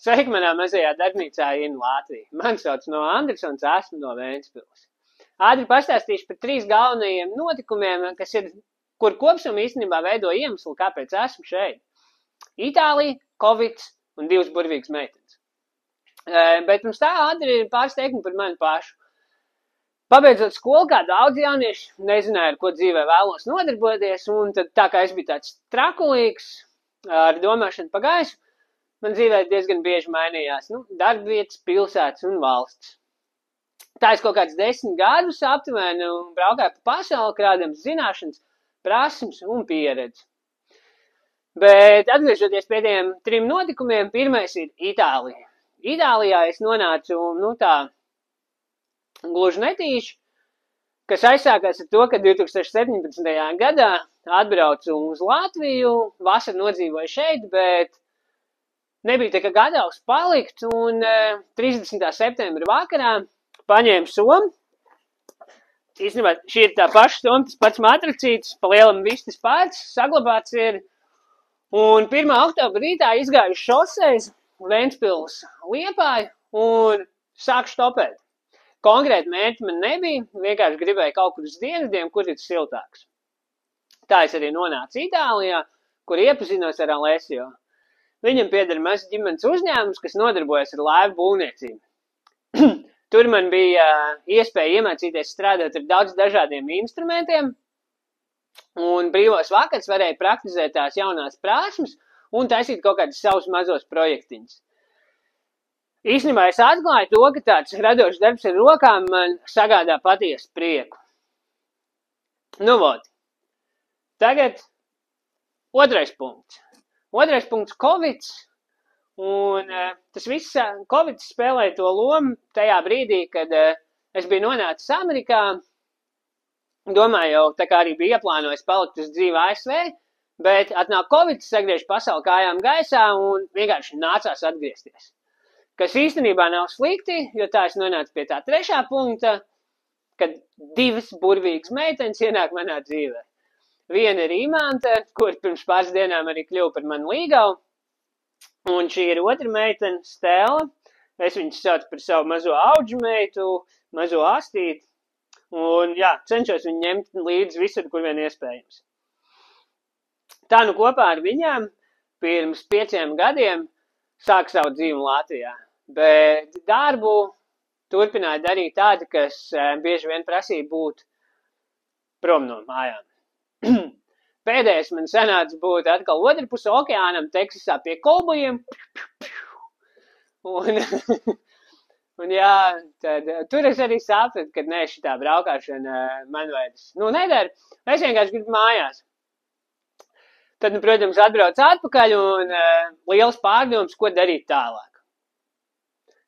Sveiki manā mazajā darbnīcā in Latvija. Man sauc no Andersons, esmu no Ventspils. Ātri pastāstīšu par 3 galvenajiem notikumiem, kur kopsumā īstenībā veido iemeslu, kāpēc esmu šeit. Itālija, Covid un 2 burvīgas meitenes. Bet pirms tā ātri ir pāris teikumi par mani pašu. Pabeidzot skolu, kā daudz jaunieši, nezināju, ar ko dzīvē vēlos nodarboties, un tad tā kā es biju tāds trakulīgs, ar domāšanu pa gaisu, man dzīvē diezgan bieži mainījās darbvietas, pilsētas un valsts. Tā es kaut kāds 10 gadus aptuveni braukāju pa pasauli, krādams zināšanas, prasmes un pieredzi. Bet atgriežoties pie tiem 3 notikumiem, pirmais ir Itālija. Itālijā es nonācu, gluži netīši, kas aizsākās ar to, ka 2017. gadā atbraucu uz Latviju, vasaru nodzīvoju šeit, bet nebija tā kā gatavs palikt, un 30. septembra vakarā paņēmu somu. Īstenībā šī ir tā paša soma, tas pats matracītis, pa lielam vistas pārts, saglabāts ir. Un 1. oktobra rītā izgāju šoseis, Ventspils Liepāju un sāku štopēt. Konkrēti mērķi man nebija, vienkārši gribēju kaut kur uz dienvidiem, kur ir siltāks. Tā es arī nonācu Itālijā, kur iepazinos ar Alessio. Viņam pieder mazs ģimenes uzņēmums, kas nodarbojas ar laivu būvniecību. Tur man bija iespēja iemācīties strādāt ar daudz dažādiem instrumentiem, un brīvos vakars varēja praktizēt tās jaunās prasmes un taisīt kaut kādus savus mazos projektiņus. Īstenībā es atklāju to, ka tāds radošs darbs ar rokām man sagādā patiesu prieku. Tagad otrais punkts. Otrais punkts - Covids. Un tas viss Covid spēlēja to lomu tajā brīdī, kad es biju nonācis Amerikā. Domāju, jau tā kā arī bija ieplānojis palikt uz dzīvi ASV, bet atnāk Covid, sagriež pasauli kājām gaisā un vienkārši nācās atgriezties. Kas īstenībā nav slikti, jo tā es nonācu pie tā 3. punkta, kad 2 burvīgas meitenes ienāk manā dzīvē. Viena ir Imante, kur pirms pāris dienām arī kļuva par manu līgavu, un šī ir otra meitene, Stela. Es viņu saucu par savu mazo audžu meitu, mazo astīti, un cenšos viņu ņemt līdzi visur, kur vien iespējams. Tā kopā ar viņām pirms 5 gadiem sāku savu dzīvi Latvijā. Bet darbu turpināju darīt tādu, kas bieži vien prasīja būt prom no mājām. Pēdējais man sanāca būt atkal otrpus okeānam, Teksasā pie kolbojiem. Un tad tur es arī sapratu, ka šitā braukāšana man vairs nedara. Es vienkārši gribu mājās. Tad, protams, atbrauc atpakaļ un liels pārdoms, ko darīt tālāk.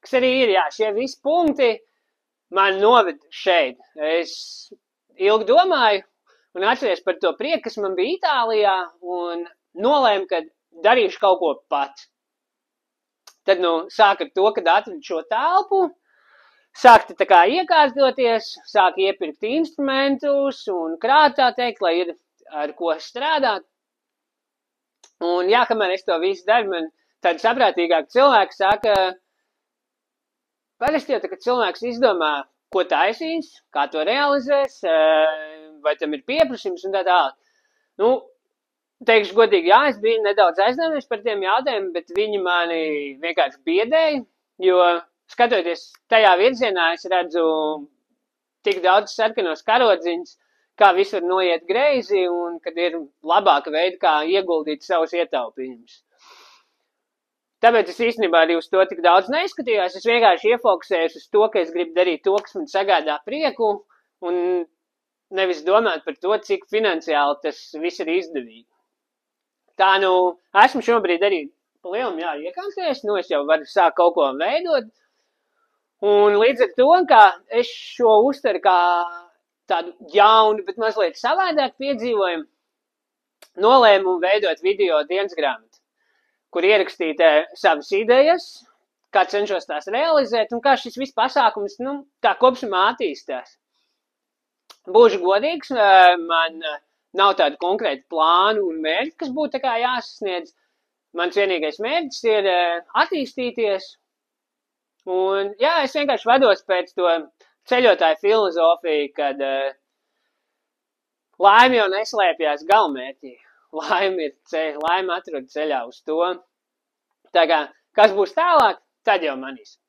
Kas arī ir, šie visi punkti man noved šeit. Es ilgi domāju un atceries par to prieku, kas man bija Itālijā, un nolēmu, ka darīšu kaut ko pats. Tad, sāk ar to, kad atradu šo telpu, sāk tā kā iekārtoties, sāk iepirkt instrumentus un krāt, tā teikt, lai ir ar ko strādāt. Un kamēr es to visu daru, man tādi saprātīgāki cilvēki saka, parasti jau tā, kad cilvēks izdomā, ko taisīs, kā to realizēs, vai tam ir pieprasījums un tā tālāk. Teikšu godīgi, es biju nedaudz aizņēmies par tiem jautājumiem, bet viņi mani vienkārši biedēja, jo skatoties tajā virzienā, es redzu tik daudz sarkanos karodziņus, kā viss var noiet greizi un kad ir labāka veida, kā ieguldīt savus ietaupījumus. Tāpēc es īstenībā arī uz to tik daudz neizskatījos. Es vienkārši iefokusējos uz to, ka es gribu darīt to, kas man sagādā prieku, un nevis domāt par to, cik finansiāli tas viss ir izdevīgi. Tā esmu šobrīd arī pa lielam iekantējies, es jau varu sākt kaut ko veidot, un līdz ar to, ka es šo uztveru kā tādu jaunu, bet mazliet savādāk piedzīvojumu, nolēmu veidot video dienas grāmatu, kur ierakstīt savas idejas, kā cenšos tās realizēt un kā šis viss pasākums tā kopsumā attīstās. Būšu godīgs, man nav tādu konkrētu plānu un mērķi, kas būtu tā kā jāsasniedz. Mans vienīgais mērķis ir attīstīties. Un, jā, es vienkārši vados pēc to ceļotāju filozofiju, kad laime jau neslēpjas galamērķī. Laime atrod ceļā uz to. Tā kā, kas būs tālāk, tad jau manīs.